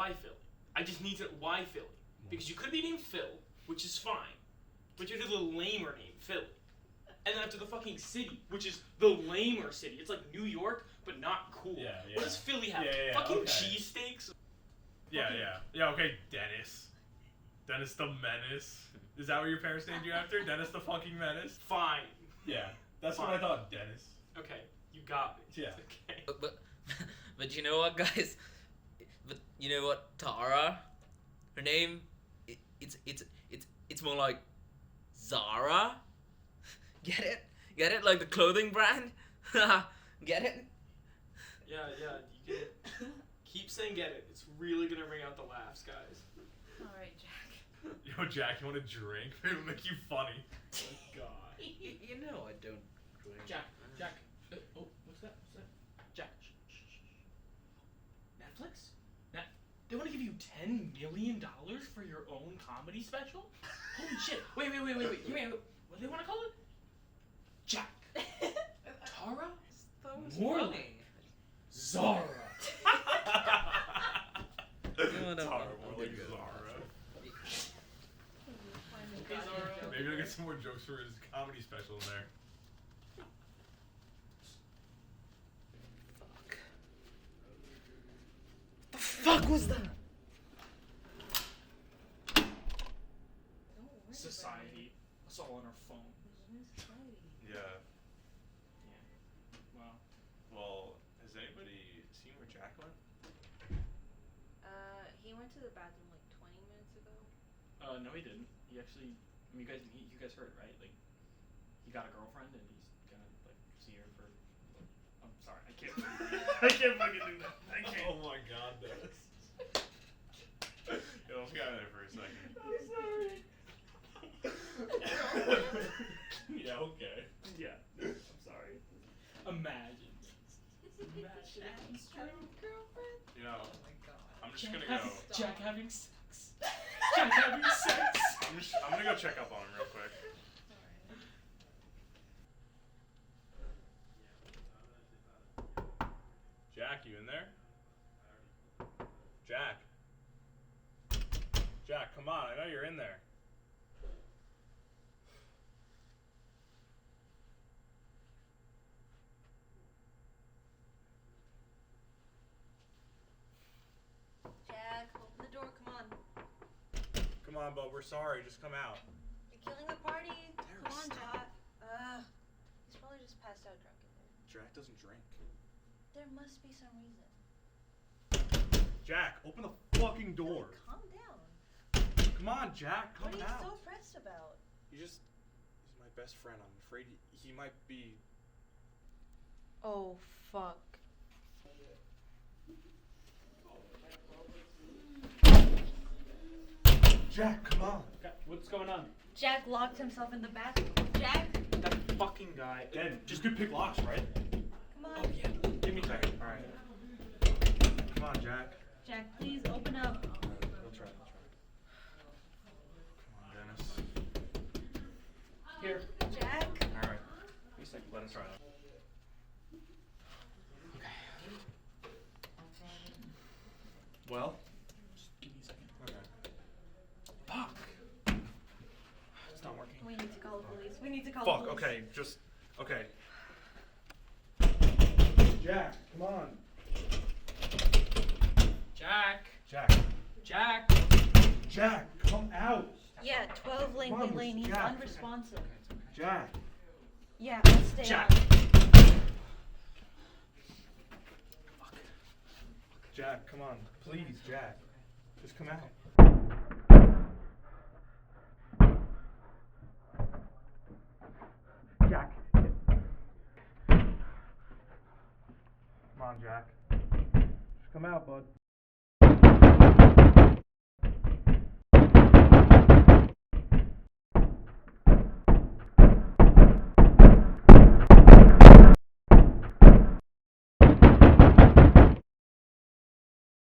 why Philly? I just need to know why Philly. Because you could be named Phil, which is fine, but you're the lamer name, Philly. And then after the fucking city, which is the lamer city. It's like New York, but not cool. Yeah. What does Philly have? Yeah, Fucking okay. cheesesteaks? Yeah, okay, Dennis. Dennis the Menace. Is that what your parents named you after? Dennis the fucking Menace? Fine. Yeah, that's what I thought, Dennis. Okay, you got me. Yeah. Okay. But you know what, guys? But you know what, Tara? Her name, it's more like Zara. Get it? Get it? Like the clothing brand? Get it? Yeah, you get it. Keep saying get it. It's really gonna bring out the laughs, guys. Alright, Jack. Yo, Jack, you want a drink? It'll make you funny. Oh, God. You know I don't drink. Jack. Oh, what's that? Jack. Shh. Netflix? They want to give you $10 million for your own comedy special? Holy shit. Wait. What do they want to call it? Jack. Tara? That was Morley. funny. Zara. Tara, No, more like good. Zara. Okay, Zara. Maybe I'll get some more jokes for his comedy special in there. The fuck was that? Society. Us all on our phones. Yeah. Wow. Well, has anybody seen where Jack went? He went to the bathroom like 20 minutes ago. No, he didn't. He actually. I mean, you guys heard, right? Like, he got a girlfriend and he's gonna like see her for. I'm sorry, I can't. I can't fucking do that. I can't. Oh my god, Dennis. Yo, let's get out of there for a second. I'm sorry. Yeah, okay. Yeah, I'm sorry. Imagine. Girlfriend? You know, Oh my god. I'm just gonna go. Jack having sex. Jack having sex. I'm gonna go check up on him real quick. Jack, you in there? Jack. Jack, come on, I know you're in there. Jack, open the door, come on. Come on, bud, we're sorry, just come out. You're killing the party. Tara, Come on, stop. Jack. He's probably just passed out drunk in there. Jack doesn't drink. There must be some reason. Jack, open the fucking door. Calm down. Come on, Jack, come What are you out. so pressed about? He's my best friend. I'm afraid he might be. Oh, fuck. Jack, come on. What's going on? Jack locked himself in the bathroom. Jack? That fucking guy. Dan, just could pick locks, right? Come on. Oh yeah. Give me a second. All right. Come on, Jack. Jack, please open up. We'll try. Come on, Dennis. Here. Jack? All right. Give me a second. Let us try. Well. Just give me a second. Okay. Fuck. It's not working. We need to call the police. We need to call Fuck. the police. Okay. Just. Okay. Jack, come on. Jack. Jack, come out. Yeah, 12 Langley Mom, Lane. He's Jack. unresponsive. Jack. Yeah, let's stay Jack. out. Jack, come on. Please, Jack. Just come out. Jack. Come on, Jack. Just come out, bud.